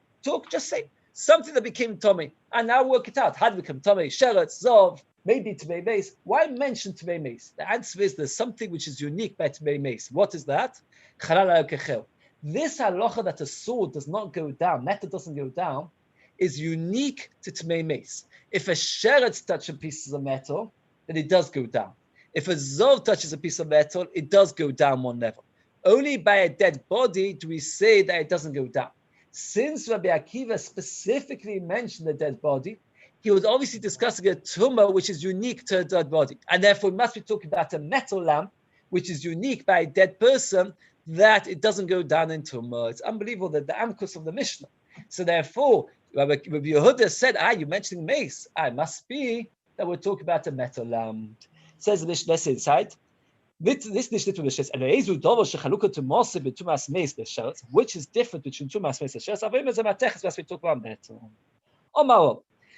Just say something that became tummy, and now work it out. How did it become tummy? Sheretz, zov, maybe Tamei Meis. Why mention Tamei Meis? The answer is there's something which is unique by Tamei Meis. What is that? This halacha that a sword does not go down, metal doesn't go down, is unique to Tamei Meis. If a sheretz touches pieces of metal, then it does go down. If a zov touches a piece of metal, it does go down one level. Only by a dead body do we say that it doesn't go down. Since Rabbi Akiva specifically mentioned the dead body, he was obviously discussing a tumah which is unique to a dead body. And therefore, we must be talking about a metal lamp, which is unique by a dead person, that it doesn't go down in tumah. It's unbelievable that the amkus of the Mishnah. So therefore, Rabbi Yehuda said, you're mentioning mace. It must be that we're talking about a metal lamp. Says the Mishnah, let's say inside. This Mishnah says, which is different between tumas meis and sheretz. As we talk about metal.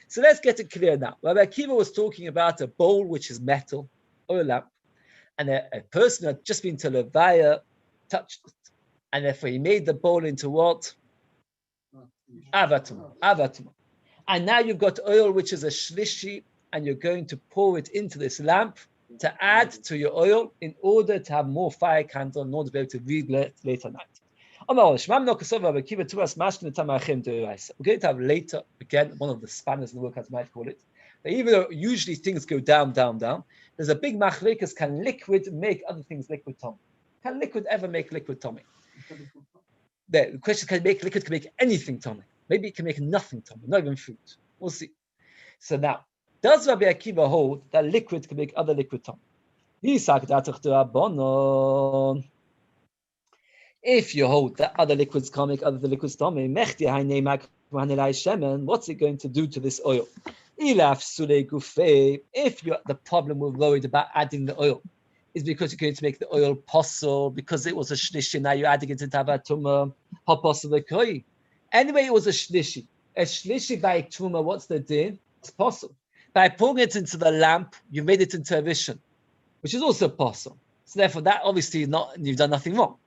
So let's get it clear now. Rabbi Akiva was talking about a bowl which is metal or a lamp, and a person had just been to Levaya, touched it, and therefore he made the bowl into what? Avatum. And now you've got oil which is a shlishi, and you're going to pour it into this lamp to add to your oil in order to have more fire candle, in order to be able to read later night. We're going to have later, again, one of the spanners in the work, as I might call it, that even though usually things go down, there's a big machlekas, can liquid make other things liquid tummy? Can liquid ever make liquid tummy? The question, can make liquid, can make anything tummy? Maybe it can make nothing tummy, not even food. We'll see. So now, does Rabbi Akiva hold that liquid can make other liquid tummy? If you hold that other liquids can't make other liquids tummy, what's it going to do to this oil? If the problem we're worried about adding the oil is because you're going to make the oil possible, because it was a shlishi, now you're adding it into Avatuma, anyway, it was a shlishi. A shlishi by Tuma, what's the din? It's possible. By pouring it into the lamp, you made it into a vision, which is also possible. So therefore, that obviously you've done nothing wrong.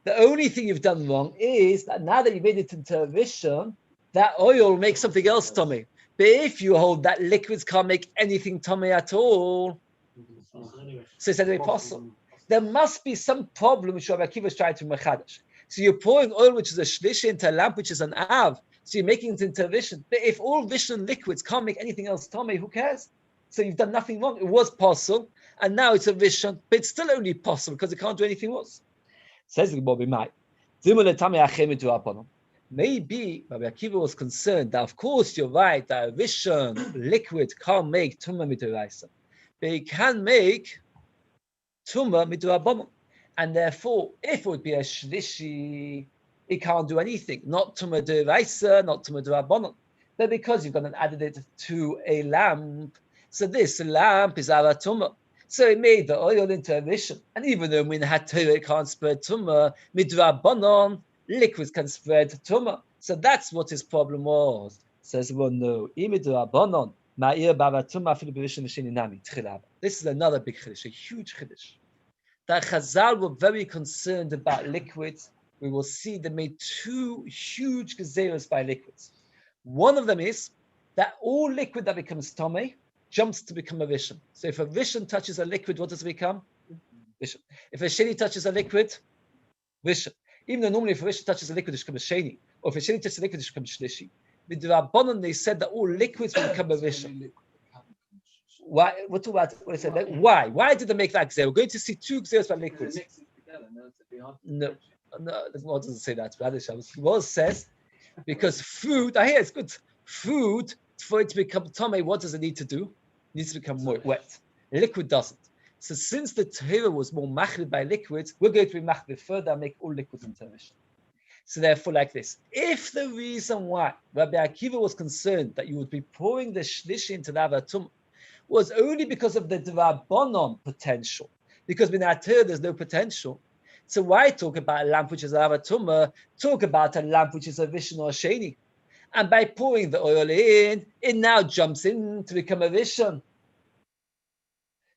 The only thing you've done wrong is that now that you made it into a rishon, that oil makes something else tummy. But if you hold that liquids can't make anything tummy at all, so it's anyway possible. There must be some problem which Rabbi Akiva is trying to mechadash. So you're pouring oil which is a shlishi into a lamp which is an av. So you're making it into a rishon. But if all rishon liquids can't make anything else tummy, who cares? So you've done nothing wrong. It was possible, and now it's a rishon, but it's still only possible because it can't do anything else. Says the Gemara, maybe Rabbi Akiva was concerned that, of course, you're right, that a rishon liquid can't make tumah midoraisa, but it can make tumah midorabanan. And therefore, if it would be a shlishi, it can't do anything. Not tumah midoraisa, not tumah midorabanan. But because you've gone and added it to a lamp, so this lamp is our tumah. So it made the oil into a rishon. And even though min haTorah it can't spread tumah, midrabanan, liquids can spread tumah. So that's what his problem was. Says, well, no. This is another big chiddush, a huge chiddush. That Chazal were very concerned about liquids. We will see they made two huge gezeros by liquids. One of them is that all liquid that becomes tumah jumps to become a rishon. So if a rishon touches a liquid, what does it become? Rishon. If a sheni touches a liquid, rishon. Even though normally if a rishon touches a liquid, it becomes a sheni. Or if a sheni touches a liquid, it becomes shlishi. With the Rabbanon, they said that all liquids will become a rishon. Why? What about what I said? Why? Why did they make that gzera? We're going to see two gzeros by liquids. No, what doesn't say that. What says? Because food, I hear it's good. Food, for it to become tamei, what does it need to do? It needs to become more wet. Liquid doesn't. So since the Torah was more machlid by liquids, we're going to be machlid further and make all liquids into rishon. So therefore, like this, if the reason why Rabbi Akiva was concerned that you would be pouring the shlishi into the avatum was only because of the drabanon potential, because in our Torah there's no potential. So why talk about a lamp which is an avatum? Talk about a lamp which is a rishon or a sheni. And by pouring the oil in, it now jumps in to become a rishon.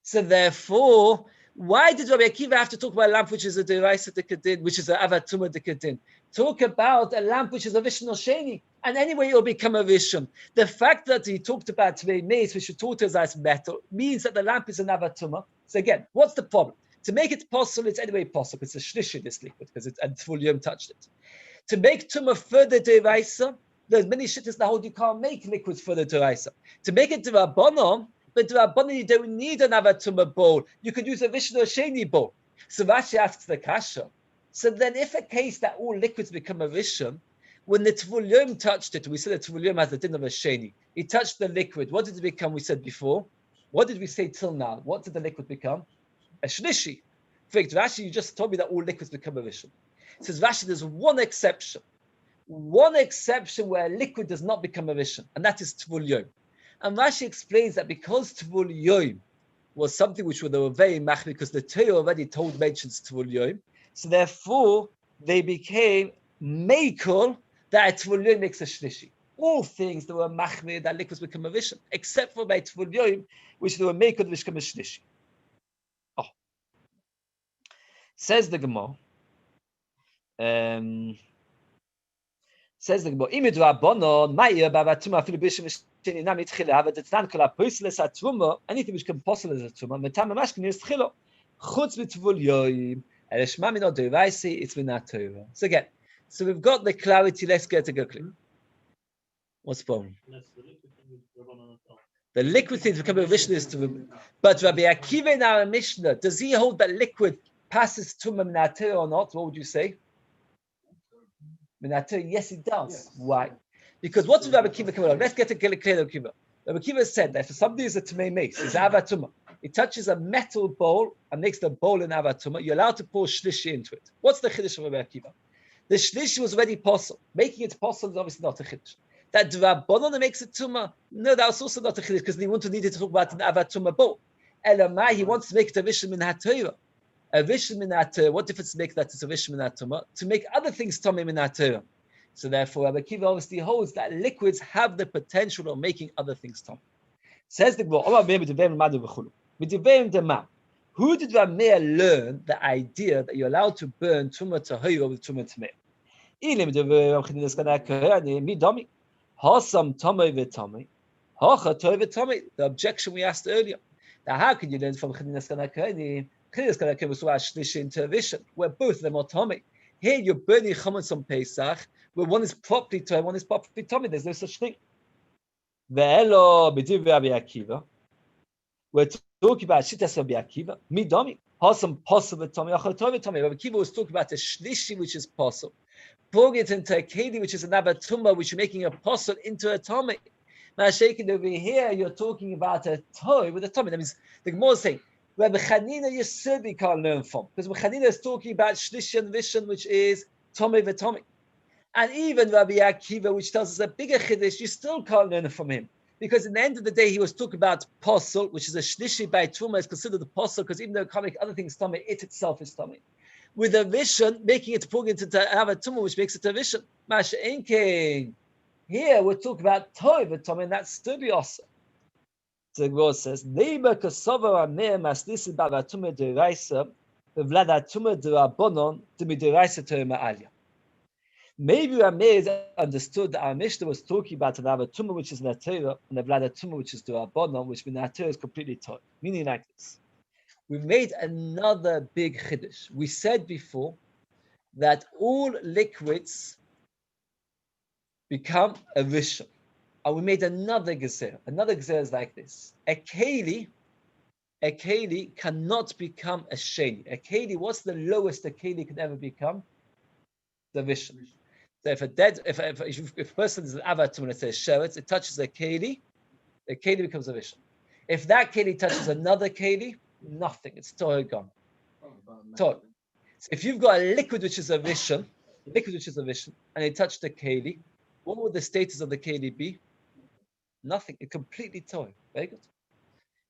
So therefore, why did Rabbi Akiva have to talk about a lamp which is a deraisa dekadin, which is an avatuma dekadin? Talk about a lamp which is a rishon or sheni, and anyway it will become a rishon. The fact that he talked about today mace, which he taught us as metal, means that the lamp is an avatuma. So again, what's the problem? To make it possible, it's anyway possible. It's a shlishi, this liquid, because it's and full yom touched it. To make tumah further deraisa, there's many shittas that hold you can't make liquids further deraisa. To make it derabanan, but derabanan you don't need an avatuma bowl. You could use a rishon or sheni bowl. So Rashi asks the kasha. So then, if a case that all liquids become a rishon, when the Tvul Yom touched it, we said the Tvul Yom has the din of a sheni. He touched the liquid. What did it become? We said before. What did we say till now? What did the liquid become? A shlishi. In fact, Rashi, you just told me that all liquids become a rishon. It says Rashi, there's one exception. One exception where a liquid does not become a rishon, and that is Tvul Yom. And Rashi explains that because Tvul Yom was something which they were very mach, because the Torah already mentions Tvul Yom, so therefore they became meikol that Tvul Yom makes a shlishi. All things that were machmir, that liquids become a rishon, except for by Tvul Yom, which they were meikol, which become a shlishi. Oh, says the Gemara. Says the Gemara, anything which can possible as a tumah, it's Torah. So again, so we've got the clarity. Let's get to go clear. What's the problem? The liquid things become a rishon to, but Rabbi Akiva in our Mishnah, does he hold that liquid passes tumah min Torah or not? What would you say? Yes, it does. Yes. Why? Because what did Rabbi Akiva come along? Let's get a clear Rabbi Akiva. Rabbi Akiva said that if somebody is a tamei mace, is avatuma, it touches a metal bowl and makes the bowl an avatuma, you're allowed to pour shlishi into it. What's the chiddush of Rabbi Akiva? The shlishi was already possible. Making it possible is obviously not a chiddush. That drabanan makes it tuma, no, that was also not a chiddush because he wanted to talk about an avatuma bowl. Elamai, he wants to make it a rishon min haTorah. A rishon min haTorah, what difference make that it's a rishon min haTorah? To make other things tamei min haTorah. So therefore, Rabbi Akiva obviously holds that liquids have the potential of making other things tamei. Says the Gemara, Who did Rameh learn the idea that you're allowed to burn Tumah Tahira with Tumah Tameh? Ilim de Rav Chanina Skana mi domi. Hasam Tamei v'Tamei. Hacha Toi v'Tamei. The objection we asked earlier. Now, how can you learn from Chanina Skana Chanina Skana was Shlishi into vision, where both of them are Tamei? Here you're burning chametz on Pesach, where one is properly Toi, one is properly Tamei. There's no such thing. Ve'elo b'divrei Rabbi Akiva. We're talking about Shittas Rabbi Akiva. Mi domi. Hasam Pasal v'Tamei. Hacha Toi v'Tamei. Rabbi Akiva was talking about a Shlishi, which is Pasal. Pouring it into a keli, which is another tumah, which you're making a posel into a tummy. Now, shaking over here, you're talking about a toy with a tummy. That means the Gemara is saying, Rabbi Chanina, you certainly can't learn from, because Rabbi Chanina is talking about shlish and vision, which is tummy v'tummy. And even Rabbi Akiva, which tells us a bigger chiddush, you still can't learn from him, because in the end of the day, he was talking about posel, which is a shlishi by tumah, is considered the posel, because even though it can't make other things tummy, it itself is tummy. With a vision, making it pouring into another tumah, which makes it a vision. Masha Inking. Here we're talking about toy v'tumah, and that's still be awesome. So the Gemara says, "Neighbor kasava amir maslis about tumah deraisa, v'vlada tumah derabonon demideraisa toyma alia." Maybe Amir understood that our Mishnah was talking about another tumah, which is in the Torah, and the vlada tumah, which is derabonon, which in the Torah is completely toy. Meaning like this. We made another big chiddush. We said before that all liquids become a rishon. And we made another gezer. Another gezer is like this. A keli cannot become a sheni. A keli, what's the lowest a keli can ever become? The rishon. So if a person is an avatum and it says sheretz, it touches a keli becomes a rishon. If that keli touches another keli, nothing. It's toy gone. Toy. So if you've got a liquid which is a rishon, and it touched the keli, what would the status of the keli be? Nothing. It's completely toy. Very good.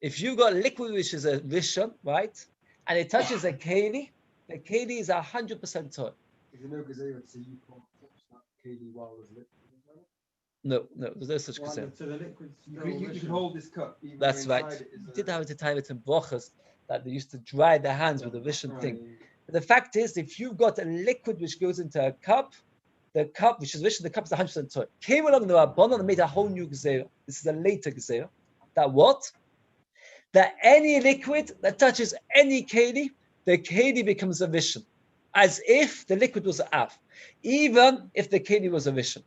If you've got a liquid which is a rishon, right, and it touches a keli, the keli is 100% toy. Is there no gazelle to say you can't touch that keli while there's liquid? No, there's no such gazelle. So the liquid's You can hold this cup. Even That's though right. inside it is We did have to time it in brochas that they used to dry their hands with the rishon thing. But the fact is, if you've got a liquid which goes into a cup, the cup which is rishon, the cup is 100% toy. Came along the Rabbanon and made a whole new gazelle. This is a later gazelle. That what? That any liquid that touches any keli, the keli becomes a rishon, as if the liquid was a av, even if the keli was a rishon.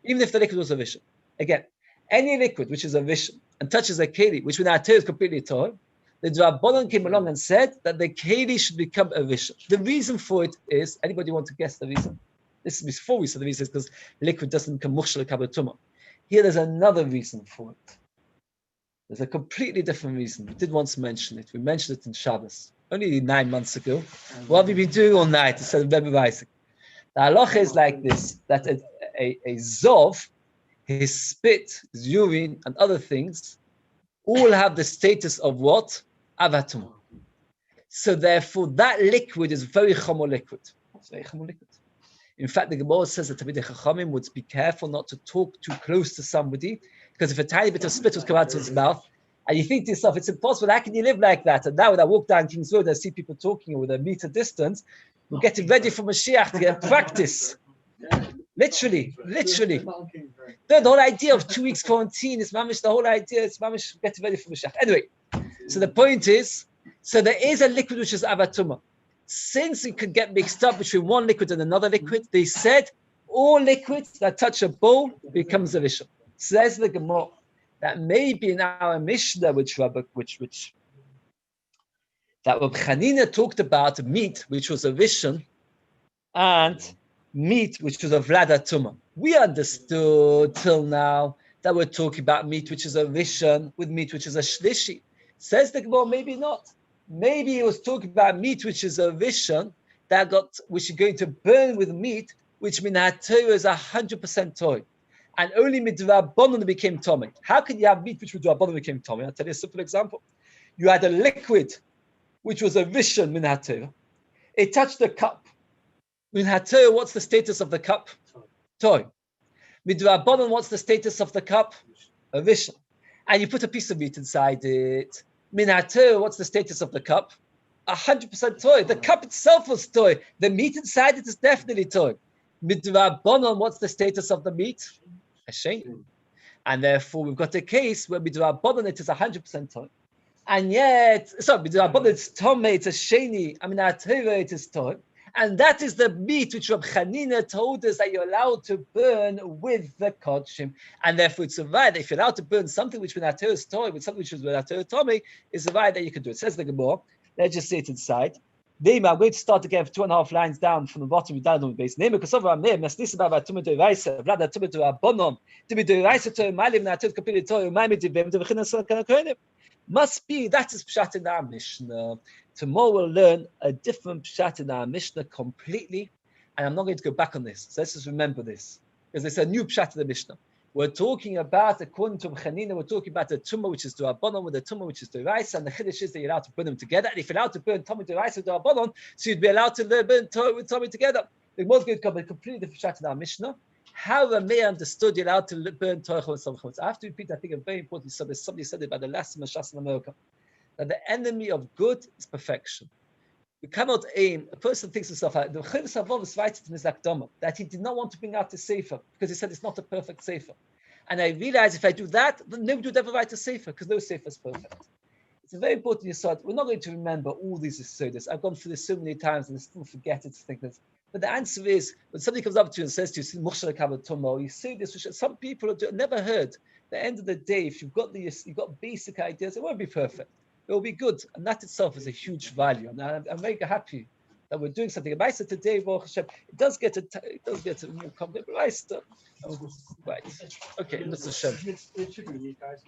Even if the liquid was a rishon. Again, any liquid which is a rishon and touches a keli, which with our is completely toy, the Rabbanon came along and said that the keli should become a rishon. The reason for it is, anybody want to guess the reason? This is before we said the reason is because liquid doesn't become mukhshal kabatuma. Here there's another reason for it. There's a completely different reason. We did once mention it. We mentioned it in Shabbos, only 9 months ago. What have we been doing all night instead of memorizing? The halacha is like this, that a zov, his spit, his urine, and other things, all have the status of what? Avatum. So therefore, that liquid is very chomo liquid. It's very chomo liquid. In fact, the Gemara says that Talmidei Chachamim would be careful not to talk too close to somebody, because if a tiny bit of spit was come out of his mouth, and you think to yourself, it's impossible, how can you live like that? And now when I walk down King's Road, I see people talking with a meter distance, we're getting ready for Mashiach to get practice. Literally. The whole idea of 2 weeks quarantine is mamish, the whole idea is mamish getting ready for Mashiach. Anyway, so the point is, so there is a liquid which is avatuma. Since it could get mixed up between one liquid and another liquid, they said all liquids that touch a bowl becomes a rishon. Says the Gemara that maybe in our Mishnah, that Rabbi Chanina talked about meat, which was a rishon, and meat, which was a vlada tumah. We understood till now that we're talking about meat, which is a rishon, with meat, which is a shlishi. Says the Gemara, maybe not. Maybe he was talking about meat, which is a rishon, which is going to burn with meat, which minatorah is 100% toy. And only midrabanon became tomei. How can you have meat which midrabanon became tomei? I'll tell you a simple example. You had a liquid, which was a rishon minatorah. It touched the cup. Minatorah, what's the status of the cup? Toy. Midrabanon, what's the status of the cup? A rishon. And you put a piece of meat inside it. Minatorah, what's the status of the cup? 100% toy. The cup itself was toy. The meat inside it is definitely toy. Midrabanon, what's the status of the meat? A sheni. And therefore, we've got a case where midrabanon it is 100% toy. And yet, midrabanon it's tome, it's a sheni. I mean, atira it is toy. And that is the meat which Rab Chanina told us that you're allowed to burn with the kodshim. And therefore, it's a right that if you're allowed to burn something which Benatir is toy with something which is Benatir Tomei, it's a right that you can do it. It says the Gemara. Let's just say it inside. I'm going to start again for 2.5 lines down from the bottom of the base. Name because over Amir, Mesnisa Baba Tumidu Raisa, Vlada Tumidu Abonom, Tumidu Raisa to Malim Natur Kapili Toy, Mamidi Bim, the Vachina must be that is Pshat in our Mishnah. Tomorrow we'll learn a different Pshat in our Mishnah completely, and I'm not going to go back on this. So let's just remember this, because it's a new Pshat in the Mishnah. We're talking about, according to Chanina, we're talking about the Tumah which is to Rabbanon with the Tumah which is to Raisa, and the Chiddush is that you're allowed to burn them together. And if you're allowed to burn Tumah to Raisa with Rabbanon, so you'd be allowed to burn Torah with Tumah together. The Gemara is going to come a completely different Pshat in our Mishnah. How Rameh understood you're allowed to burn Torah with Samachos. I have to repeat, I think, a very important subject. Somebody said it about the last Mashas in America, that the enemy of good is perfection. We cannot aim. A person thinks himself out. The Chiddush Avov is writing in his Akdama that he did not want to bring out the Sefer because he said it's not a perfect Sefer. And I realize if I do that, then nobody would ever write a Sefer because no Sefer is perfect. It's a very important Yesod. We're not going to remember all these Yesodas. I've gone through this so many times and I still forget it to think this. But the answer is, when somebody comes up to you and says to you, you say this, which some people have never heard. At the end of the day, if you've got basic ideas, it won't be perfect. It will be good. And that itself is a huge value. And I'm very happy that we're doing something. I said today, Baruch Hashem, it does get a more complex. Right. Okay, Mr. Shem. It should be you guys.